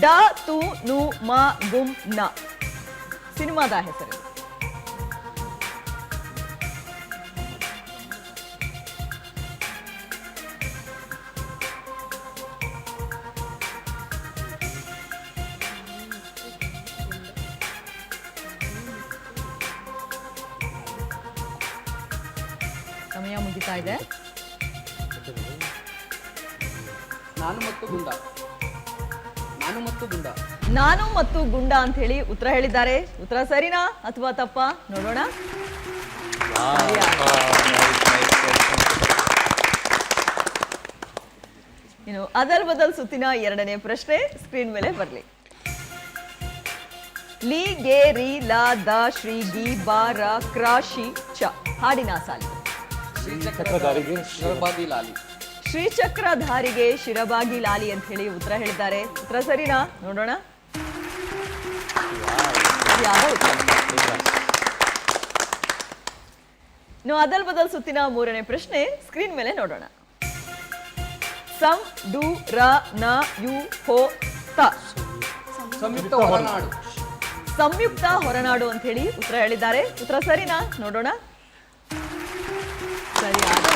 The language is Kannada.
ಡ ತು ನು ಮ ಗುಂ ನ ಸಿನಿಮಾದ ಹೆಸರು. ಸಮಯ ಮುಗಿತಾ ಇದೆ. ನಾನು ಮತ್ತು ಗುಂಡ ನಾನು ಮತ್ತು ಗುಂಡ ಅಂತ ಹೇಳಿ ಉತ್ತರ ಹೇಳಿದ್ದಾರೆ. ಉತ್ತರ ಸರಿನಾ ಅಥವಾ ತಪ್ಪಾ ನೋಡೋಣ. ಇನ್ನು ಅದಲ್ ಬದಲ್ ಸುತ್ತಿನ ಎರಡನೇ ಪ್ರಶ್ನೆ ಸ್ಕ್ರೀನ್ ಮೇಲೆ ಬರಲಿ. ಲಿ ಗೆ ರಿ ಲ ದ ಶ್ರೀ ಗಿ ಬ ರ ಕ್ರ ಶಿ ಚ ಹಾಡಿನ ಸಾಲು. ಶ್ರೀಚಕ್ರಧಾರಿಗೆ ಶಿರಬಾಗಿ ಲಾಲಿ ಅಂತ ಹೇಳಿ ಉತ್ತರ ಹೇಳಿದ್ದಾರೆ. ಉತ್ತರ ಸರಿನಾ ನೋಡೋಣ. ಇನ್ನು ಅದಲ್ ಬದಲ್ ಸುತ್ತಿನ ಮೂರನೇ ಪ್ರಶ್ನೆ ಸ್ಕ್ರೀನ್ ಮೇಲೆ ನೋಡೋಣ. ಸಂ ಡು ರ ನ ಯು ಹೋ ತ ಸಂಯುಕ್ತ ಹೊರನಾಡು ಅಂತ ಹೇಳಿ ಉತ್ತರ ಹೇಳಿದ್ದಾರೆ. ಉತ್ತರ ಸರಿನಾ ನೋಡೋಣ. ಸರಿಯಾದ